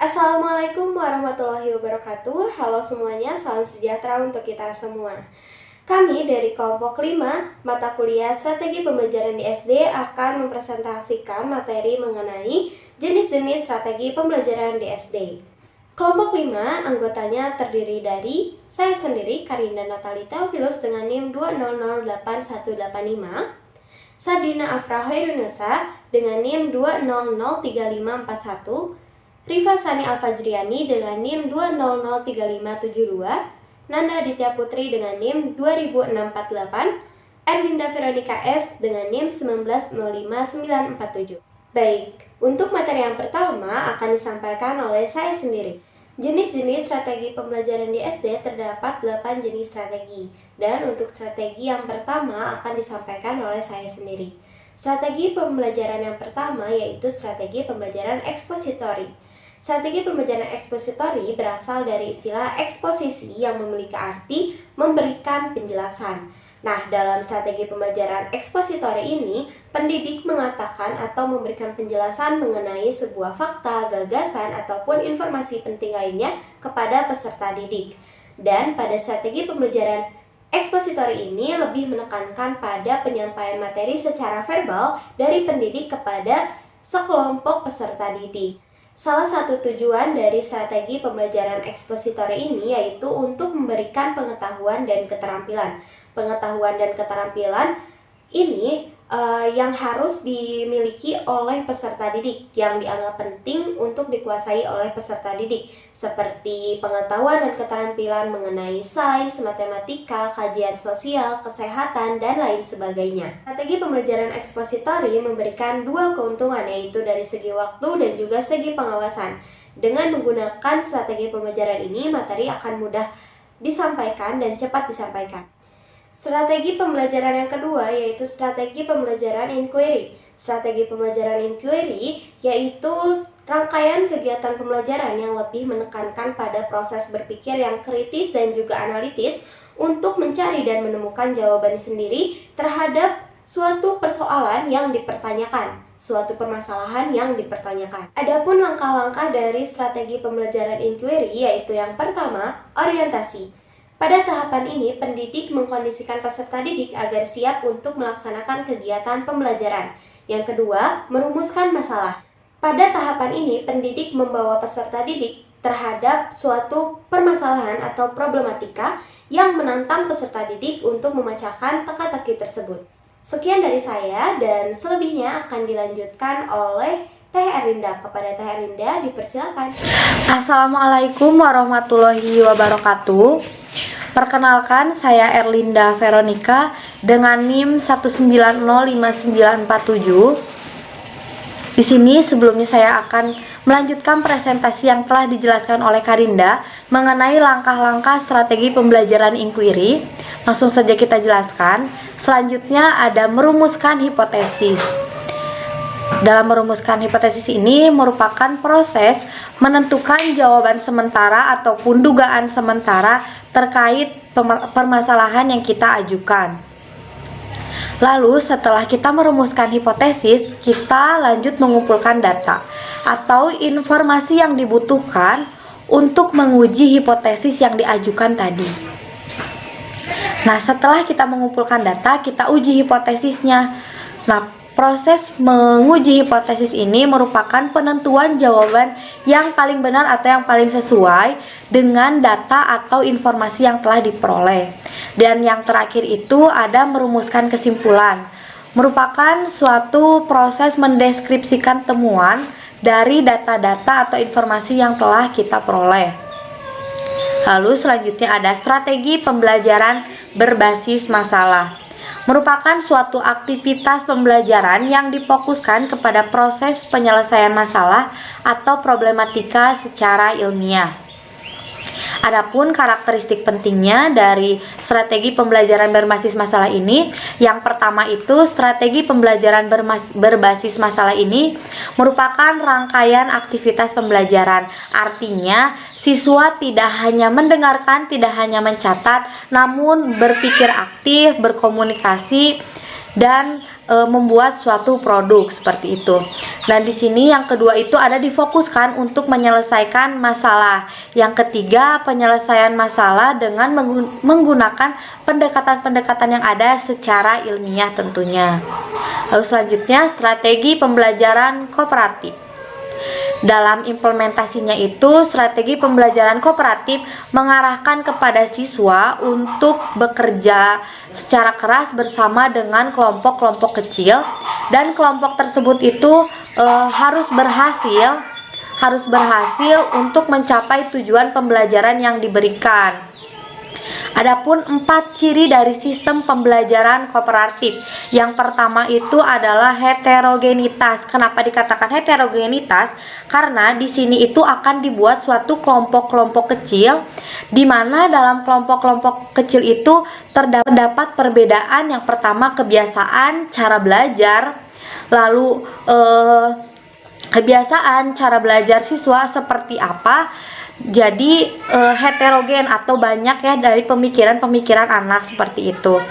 Assalamualaikum warahmatullahi wabarakatuh. Halo semuanya, salam sejahtera untuk kita semua. Kami dari kelompok 5 mata kuliah Strategi Pembelajaran di SD akan mempresentasikan materi mengenai jenis-jenis strategi pembelajaran di SD. Kelompok 5 anggotanya terdiri dari saya sendiri, Karinda Natalita Filus dengan NIM 2008185, Sadina Afra Hoirunusa dengan NIM 2003541, Rifa Sani Alfajriani dengan NIM 2003572, Nanda Aditya Putri dengan NIM 20648, Erlinda Veronica S dengan NIM 1905947. Baik, untuk materi yang pertama akan disampaikan oleh saya sendiri. Jenis-jenis strategi pembelajaran di SD terdapat 8 jenis strategi, dan untuk strategi yang pertama akan disampaikan oleh saya sendiri. Strategi pembelajaran yang pertama yaitu strategi pembelajaran ekspositori. Strategi pembelajaran ekspositori berasal dari istilah eksposisi yang memiliki arti memberikan penjelasan. Nah, dalam strategi pembelajaran ekspositori ini, pendidik mengatakan atau memberikan penjelasan mengenai sebuah fakta, gagasan, ataupun informasi penting lainnya kepada peserta didik. Dan pada strategi pembelajaran ekspositori ini lebih menekankan pada penyampaian materi secara verbal dari pendidik kepada sekelompok peserta didik. Salah satu tujuan dari strategi pembelajaran ekspositori ini yaitu untuk memberikan pengetahuan dan keterampilan. Pengetahuan dan keterampilan ini yang harus dimiliki oleh peserta didik, yang dianggap penting untuk dikuasai oleh peserta didik, seperti pengetahuan dan keterampilan mengenai sains, matematika, kajian sosial, kesehatan, dan lain sebagainya. Strategi pembelajaran ekspositori memberikan dua keuntungan, yaitu dari segi waktu dan juga segi pengawasan. Dengan menggunakan strategi pembelajaran ini, materi akan mudah disampaikan dan cepat disampaikan. Strategi pembelajaran yang kedua yaitu strategi pembelajaran inquiry. Strategi pembelajaran inquiry yaitu rangkaian kegiatan pembelajaran yang lebih menekankan pada proses berpikir yang kritis dan juga analitis untuk mencari dan menemukan jawaban sendiri terhadap suatu persoalan yang dipertanyakan, suatu permasalahan yang dipertanyakan. Adapun langkah-langkah dari strategi pembelajaran inquiry yaitu yang pertama, orientasi. Pada tahapan ini, pendidik mengkondisikan peserta didik agar siap untuk melaksanakan kegiatan pembelajaran. Yang kedua, merumuskan masalah. Pada tahapan ini, pendidik membawa peserta didik terhadap suatu permasalahan atau problematika yang menantang peserta didik untuk memecahkan teka-teki tersebut. Sekian dari saya, dan selebihnya akan dilanjutkan oleh Teh Erlinda. Kepada Teh Erlinda, dipersilakan. Assalamualaikum warahmatullahi wabarakatuh. Perkenalkan, saya Erlinda Veronica dengan NIM 1905947. Di sini sebelumnya saya akan melanjutkan presentasi yang telah dijelaskan oleh Karinda mengenai langkah-langkah strategi pembelajaran inquiry. Langsung saja kita jelaskan. Selanjutnya ada merumuskan hipotesis. Dalam merumuskan hipotesis ini merupakan proses menentukan jawaban sementara ataupun dugaan sementara terkait permasalahan yang kita ajukan. Lalu setelah kita merumuskan hipotesis, kita lanjut mengumpulkan data atau informasi yang dibutuhkan untuk menguji hipotesis yang diajukan tadi. Nah, setelah kita mengumpulkan data, kita uji hipotesisnya. Nah, proses menguji hipotesis ini merupakan penentuan jawaban yang paling benar atau yang paling sesuai dengan data atau informasi yang telah diperoleh. Dan yang terakhir itu ada merumuskan kesimpulan. Merupakan suatu proses mendeskripsikan temuan dari data-data atau informasi yang telah kita peroleh. Lalu selanjutnya ada strategi pembelajaran berbasis masalah. Merupakan suatu aktivitas pembelajaran yang difokuskan kepada proses penyelesaian masalah atau problematika secara ilmiah. Adapun karakteristik pentingnya dari strategi pembelajaran berbasis masalah ini, yang pertama itu strategi pembelajaran berbasis masalah ini merupakan rangkaian aktivitas pembelajaran. Artinya, siswa tidak hanya mendengarkan, tidak hanya mencatat, namun berpikir aktif, berkomunikasi dan membuat suatu produk seperti itu. Nah, di sini yang kedua itu ada difokuskan untuk menyelesaikan masalah. Yang ketiga, penyelesaian masalah dengan menggunakan pendekatan-pendekatan yang ada secara ilmiah tentunya. Lalu selanjutnya, strategi pembelajaran kooperatif. Dalam implementasinya itu, strategi pembelajaran kooperatif mengarahkan kepada siswa untuk bekerja secara keras bersama dengan kelompok-kelompok kecil, dan kelompok tersebut itu harus berhasil untuk mencapai tujuan pembelajaran yang diberikan. Adapun 4 ciri dari sistem pembelajaran kooperatif. Yang pertama itu adalah heterogenitas. Kenapa dikatakan heterogenitas? Karena di sini itu akan dibuat suatu kelompok-kelompok kecil, di mana dalam kelompok-kelompok kecil itu terdapat perbedaan. Yang pertama kebiasaan, cara belajar, lalu kebiasaan cara belajar siswa seperti apa. Jadi heterogen atau banyak ya dari pemikiran-pemikiran anak seperti itu.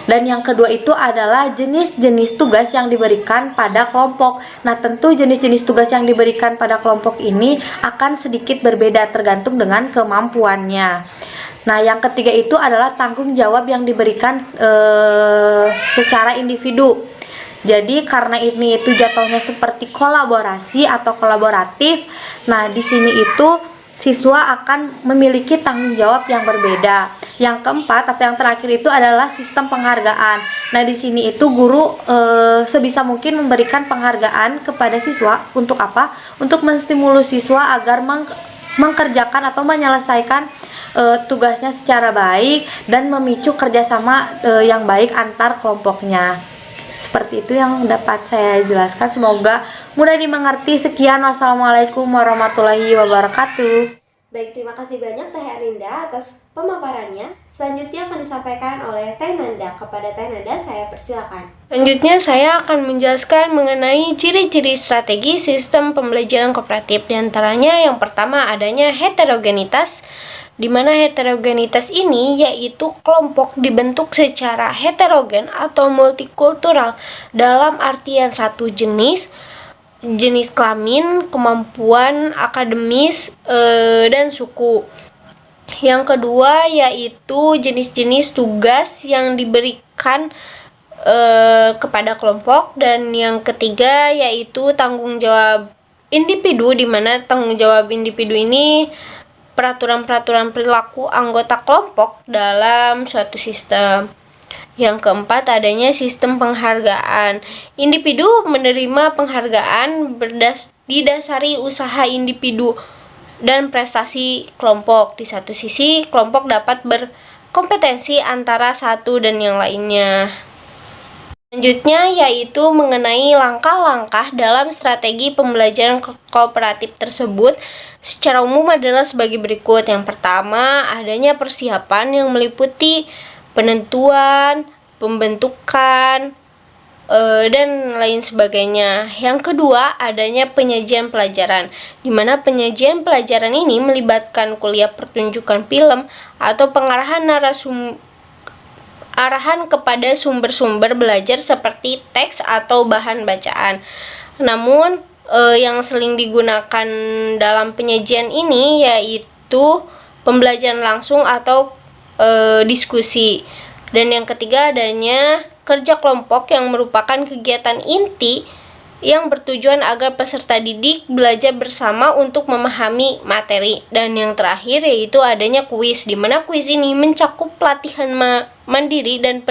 Dan yang kedua itu adalah jenis-jenis tugas yang diberikan pada kelompok. Nah, tentu jenis-jenis tugas yang diberikan pada kelompok ini akan sedikit berbeda tergantung dengan kemampuannya. Nah, yang ketiga itu adalah tanggung jawab yang diberikan secara individu. Jadi karena ini itu jatuhnya seperti kolaborasi atau kolaboratif. Nah, di sini itu siswa akan memiliki tanggung jawab yang berbeda. Yang keempat atau yang terakhir itu adalah sistem penghargaan. Nah, di sini itu guru sebisa mungkin memberikan penghargaan kepada siswa. Untuk apa? Untuk menstimulus siswa agar mengerjakan atau menyelesaikan tugasnya secara baik dan memicu kerjasama yang baik antar kelompoknya. Seperti itu yang dapat saya jelaskan. Semoga mudah dimengerti. Sekian, wassalamualaikum warahmatullahi wabarakatuh. Baik, terima kasih banyak Teh Arinda atas pemaparannya. Selanjutnya akan disampaikan oleh Teh Nanda. Kepada Teh Nanda, saya persilakan. Selanjutnya saya akan menjelaskan mengenai ciri-ciri strategi sistem pembelajaran kooperatif. Di antaranya yang pertama adanya heterogenitas, di mana heterogenitas ini yaitu kelompok dibentuk secara heterogen atau multikultural dalam artian satu jenis kelamin, kemampuan akademis, dan suku. Yang kedua yaitu jenis-jenis tugas yang diberikan kepada kelompok, dan yang ketiga yaitu tanggung jawab individu, di mana tanggung jawab individu ini peraturan-peraturan perilaku anggota kelompok dalam suatu sistem. Yang keempat adanya sistem penghargaan. Individu menerima penghargaan didasari usaha individu dan prestasi kelompok. Di satu sisi, kelompok dapat berkompetensi antara satu dan yang lainnya. Selanjutnya yaitu mengenai langkah-langkah dalam strategi pembelajaran kooperatif tersebut. Secara umum adalah sebagai berikut. Yang pertama, adanya persiapan yang meliputi penentuan, pembentukan, dan lain sebagainya. Yang kedua, adanya penyajian pelajaran, di mana penyajian pelajaran ini melibatkan kuliah pertunjukan film atau pengarahan arahan kepada sumber-sumber belajar seperti teks atau bahan bacaan. Namun yang sering digunakan dalam penyajian ini yaitu pembelajaran langsung atau diskusi. Dan yang ketiga adanya kerja kelompok yang merupakan kegiatan inti yang bertujuan agar peserta didik belajar bersama untuk memahami materi. Dan yang terakhir yaitu adanya kuis, di mana kuis ini mencakup pelatihan mandiri dan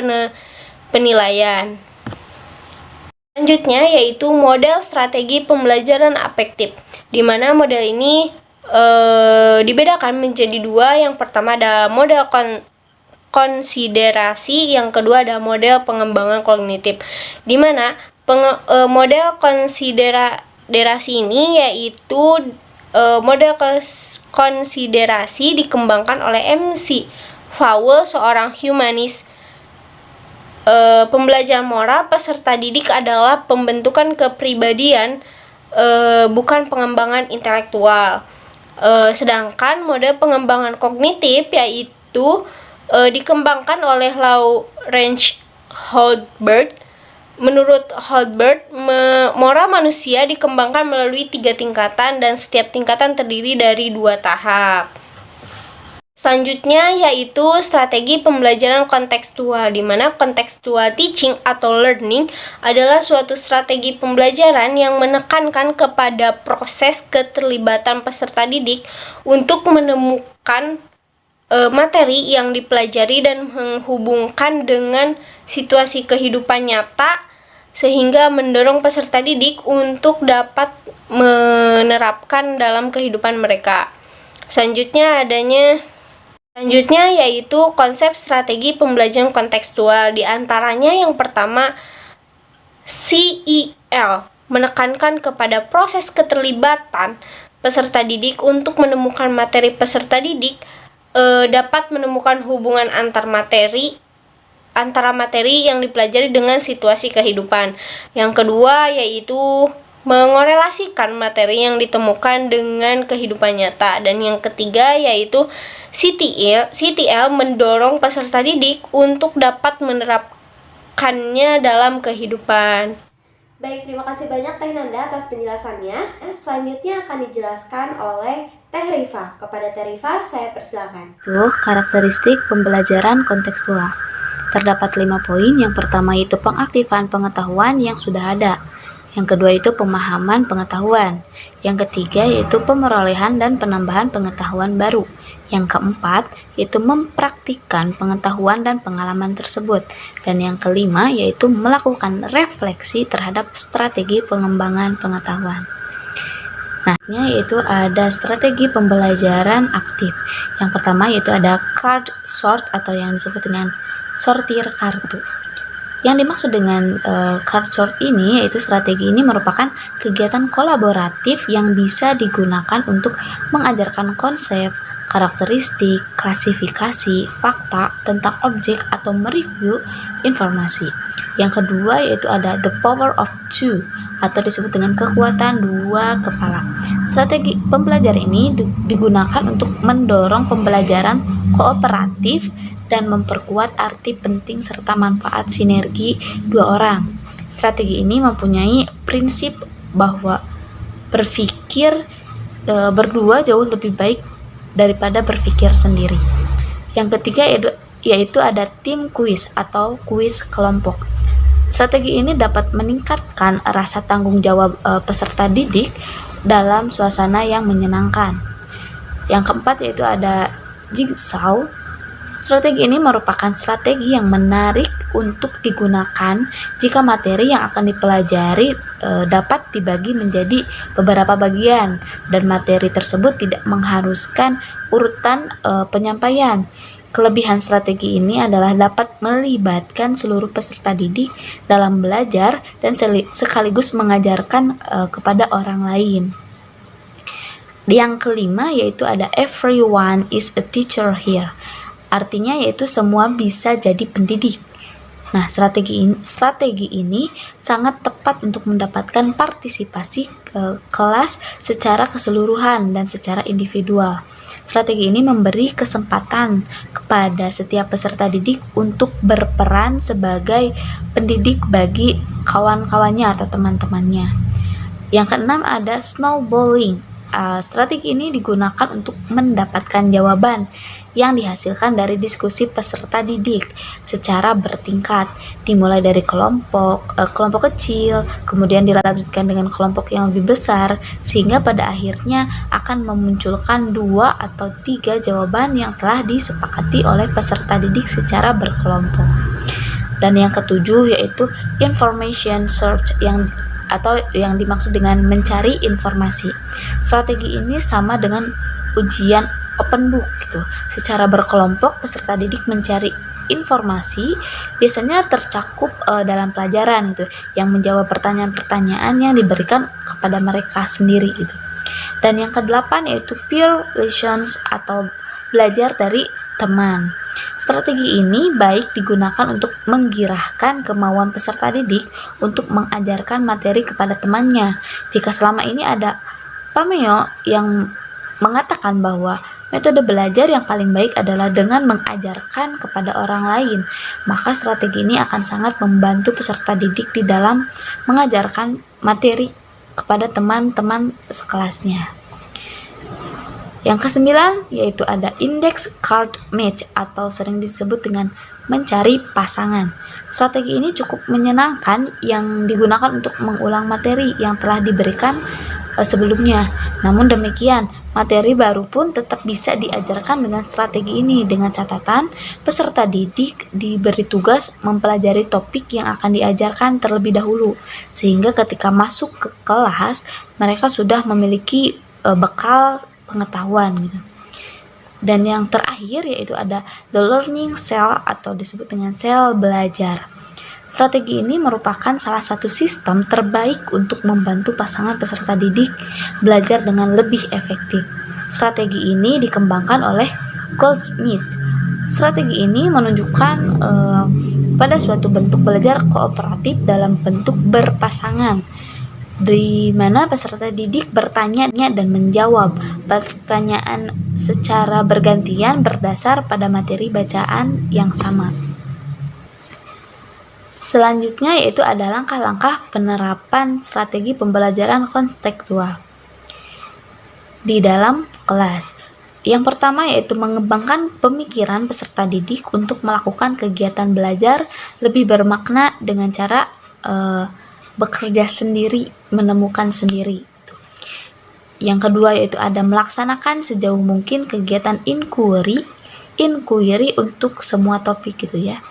penilaian. Selanjutnya yaitu model strategi pembelajaran afektif, di mana model ini dibedakan menjadi dua. Yang pertama ada model konsiderasi, yang kedua ada model pengembangan kognitif, di mana model konsiderasi ini yaitu model konsiderasi dikembangkan oleh MC Fowler, seorang humanis. Pembelajaran moral peserta didik adalah pembentukan kepribadian, bukan pengembangan intelektual. Sedangkan model pengembangan kognitif yaitu dikembangkan oleh Lawrence Houlbert, Menurut Holbert, moral manusia dikembangkan melalui 3 tingkatan dan setiap tingkatan terdiri dari 2 tahap. Selanjutnya yaitu strategi pembelajaran kontekstual, di mana contextual teaching atau learning adalah suatu strategi pembelajaran yang menekankan kepada proses keterlibatan peserta didik untuk menemukan materi yang dipelajari dan menghubungkan dengan situasi kehidupan nyata, sehingga mendorong peserta didik untuk dapat menerapkan dalam kehidupan mereka. Selanjutnya yaitu konsep strategi pembelajaran kontekstual, di antaranya yang pertama CEL, menekankan kepada proses keterlibatan peserta didik untuk menemukan materi. Peserta didik dapat menemukan hubungan antara materi yang dipelajari dengan situasi kehidupan. Yang kedua yaitu mengorelasikan materi yang ditemukan dengan kehidupan nyata. Dan yang ketiga yaitu CTL mendorong peserta didik untuk dapat menerapkannya dalam kehidupan. Baik, terima kasih banyak Teh Nanda atas penjelasannya. Selanjutnya akan dijelaskan oleh Teh Rifa. Kepada Teh Rifa, saya persilakan. Karakteristik pembelajaran kontekstual. Terdapat 5 poin. Yang pertama itu pengaktifan pengetahuan yang sudah ada. Yang kedua itu pemahaman pengetahuan. Yang ketiga yaitu pemerolehan dan penambahan pengetahuan baru. Yang keempat yaitu mempraktikkan pengetahuan dan pengalaman tersebut. Dan yang kelima yaitu melakukan refleksi terhadap strategi pengembangan pengetahuan. Nah, yaitu ada strategi pembelajaran aktif. Yang pertama yaitu ada card sort atau yang disebut dengan sortir kartu. Yang dimaksud dengan card sort ini yaitu strategi ini merupakan kegiatan kolaboratif yang bisa digunakan untuk mengajarkan konsep, karakteristik, klasifikasi, fakta tentang objek atau mereview informasi. Yang kedua yaitu ada the power of two atau disebut dengan kekuatan 2 kepala. Strategi pembelajaran ini digunakan untuk mendorong pembelajaran kooperatif dan memperkuat arti penting serta manfaat sinergi 2 orang. Strategi ini mempunyai prinsip bahwa berpikir berdua jauh lebih baik daripada berpikir sendiri. Yang ketiga yaitu ada tim kuis atau kuis kelompok. Strategi ini dapat meningkatkan rasa tanggung jawab peserta didik dalam suasana yang menyenangkan. Yang keempat yaitu ada jigsaw. Strategi ini merupakan strategi yang menarik untuk digunakan jika materi yang akan dipelajari dapat dibagi menjadi beberapa bagian dan materi tersebut tidak mengharuskan urutan penyampaian. Kelebihan strategi ini adalah dapat melibatkan seluruh peserta didik dalam belajar dan sekaligus mengajarkan kepada orang lain. Yang kelima yaitu ada everyone is a teacher here. Artinya yaitu semua bisa jadi pendidik. Nah, strategi ini sangat tepat untuk mendapatkan partisipasi ke kelas secara keseluruhan dan secara individual. Strategi ini memberi kesempatan kepada setiap peserta didik untuk berperan sebagai pendidik bagi kawan-kawannya atau teman-temannya. Yang keenam ada snowballing. Strategi ini digunakan untuk mendapatkan jawaban yang dihasilkan dari diskusi peserta didik secara bertingkat, dimulai dari kelompok kecil, kemudian dilanjutkan dengan kelompok yang lebih besar, sehingga pada akhirnya akan memunculkan 2 atau 3 jawaban yang telah disepakati oleh peserta didik secara berkelompok. Dan yang ketujuh yaitu information search yang dimaksud dengan mencari informasi. Strategi ini sama dengan ujian open book gitu. Secara berkelompok peserta didik mencari informasi biasanya tercakup dalam pelajaran gitu, yang menjawab pertanyaan-pertanyaan yang diberikan kepada mereka sendiri gitu. Dan yang kedelapan yaitu peer relations atau belajar dari teman. Strategi ini baik digunakan untuk menggirahkan kemauan peserta didik untuk mengajarkan materi kepada temannya. Jika selama ini ada pameo yang mengatakan bahwa Metode belajar yang paling baik adalah dengan mengajarkan kepada orang lain. Maka strategi ini akan sangat membantu peserta didik di dalam mengajarkan materi kepada teman-teman sekelasnya. Yang kesembilan yaitu ada index card match atau sering disebut dengan mencari pasangan. Strategi ini cukup menyenangkan yang digunakan untuk mengulang materi yang telah diberikan sebelumnya. Namun demikian, materi baru pun tetap bisa diajarkan dengan strategi ini, dengan catatan peserta didik diberi tugas mempelajari topik yang akan diajarkan terlebih dahulu, sehingga ketika masuk ke kelas mereka sudah memiliki bekal pengetahuan gitu. Dan yang terakhir yaitu ada the learning cell atau disebut dengan sel belajar. Strategi ini merupakan salah satu sistem terbaik untuk membantu pasangan peserta didik belajar dengan lebih efektif. Strategi ini dikembangkan oleh Goldsmith. Strategi ini menunjukkan pada suatu bentuk belajar kooperatif dalam bentuk berpasangan, di mana peserta didik bertanya dan menjawab pertanyaan secara bergantian berdasar pada materi bacaan yang sama. Selanjutnya yaitu ada langkah-langkah penerapan strategi pembelajaran kontekstual di dalam kelas. Yang pertama yaitu mengembangkan pemikiran peserta didik untuk melakukan kegiatan belajar lebih bermakna dengan cara bekerja sendiri, menemukan sendiri. Yang kedua yaitu ada melaksanakan sejauh mungkin kegiatan inquiry untuk semua topik gitu ya.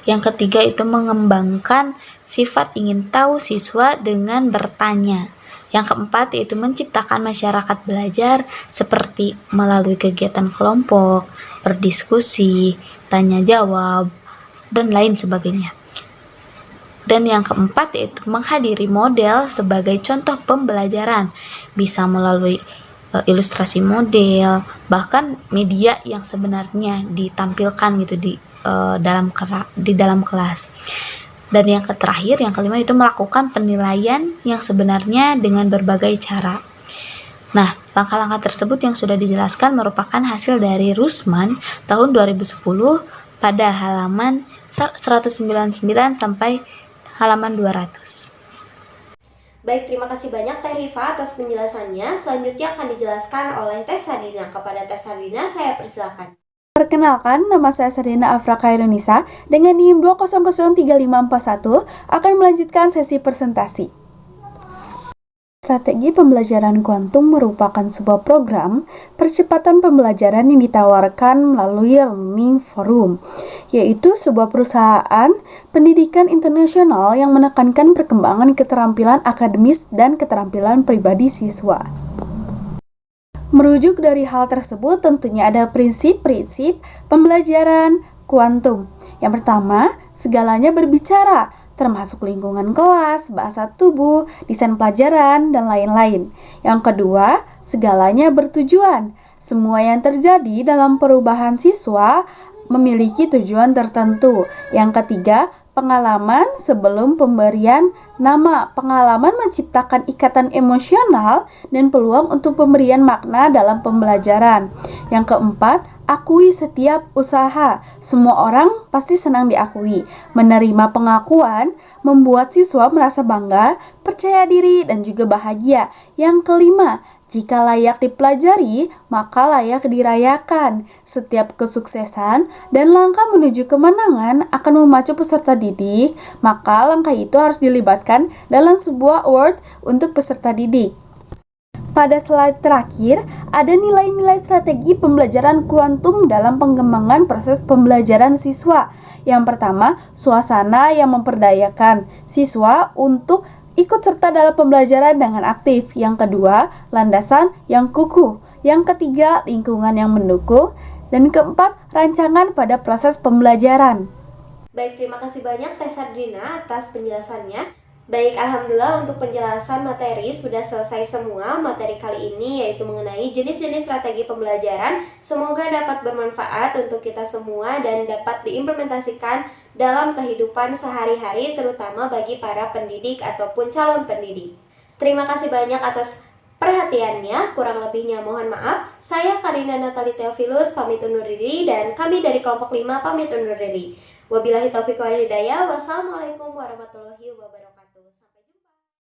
Yang ketiga itu mengembangkan sifat ingin tahu siswa dengan bertanya. Yang keempat yaitu menciptakan masyarakat belajar seperti melalui kegiatan kelompok, berdiskusi, tanya jawab, dan lain sebagainya. Dan yang keempat yaitu menghadiri model sebagai contoh pembelajaran, bisa melalui ilustrasi model, bahkan media yang sebenarnya ditampilkan gitu di dalam kelas. Dan yang terakhir, yang kelima itu melakukan penilaian yang sebenarnya dengan berbagai cara. Nah, langkah-langkah tersebut yang sudah dijelaskan merupakan hasil dari Rusman tahun 2010 pada halaman 199 sampai halaman 200. Baik, terima kasih banyak Teh Rifa atas penjelasannya. Selanjutnya akan dijelaskan oleh Teh Sardina. Kepada Teh Sardina, saya persilakan. Perkenalkan, nama saya Sardina Afraka Indonesia dengan NIM 2003541 akan melanjutkan sesi presentasi. Strategi pembelajaran kuantum merupakan sebuah program percepatan pembelajaran yang ditawarkan melalui Learning Forum, yaitu sebuah perusahaan pendidikan internasional yang menekankan perkembangan keterampilan akademis dan keterampilan pribadi siswa. Merujuk dari hal tersebut tentunya ada prinsip-prinsip pembelajaran kuantum. Yang pertama, segalanya berbicara, termasuk lingkungan kelas, bahasa tubuh, desain pelajaran, dan lain-lain. Yang kedua, segalanya bertujuan. Semua yang terjadi dalam perubahan siswa memiliki tujuan tertentu. Yang ketiga, pengalaman sebelum pemberian nama. Pengalaman menciptakan ikatan emosional dan peluang untuk pemberian makna dalam pembelajaran. Yang keempat, akui setiap usaha. Semua orang pasti senang diakui. Menerima pengakuan membuat siswa merasa bangga, percaya diri, dan juga bahagia. Yang kelima, jika layak dipelajari, maka layak dirayakan. Setiap kesuksesan dan langkah menuju kemenangan akan memacu peserta didik, maka langkah itu harus dilibatkan dalam sebuah award untuk peserta didik. Pada slide terakhir, ada nilai-nilai strategi pembelajaran kuantum dalam pengembangan proses pembelajaran siswa. Yang pertama, suasana yang memperdayakan siswa untuk ikut serta dalam pembelajaran dengan aktif. Yang kedua, landasan yang kukuh. Yang ketiga, lingkungan yang mendukung. Dan keempat, rancangan pada proses pembelajaran. Baik, terima kasih banyak Teh Sardina atas penjelasannya. Baik, alhamdulillah untuk penjelasan materi sudah selesai semua. Materi kali ini yaitu mengenai jenis-jenis strategi pembelajaran. Semoga dapat bermanfaat untuk kita semua dan dapat diimplementasikan dalam kehidupan sehari-hari, terutama bagi para pendidik ataupun calon pendidik. Terima kasih banyak atas perhatiannya. Kurang lebihnya mohon maaf. Saya Karina Natali Theophilus pamit undur diri dan kami dari kelompok 5 pamit undur diri. Wabillahi taufiq wal hidayah. Wassalamualaikum warahmatullahi wabarakatuh.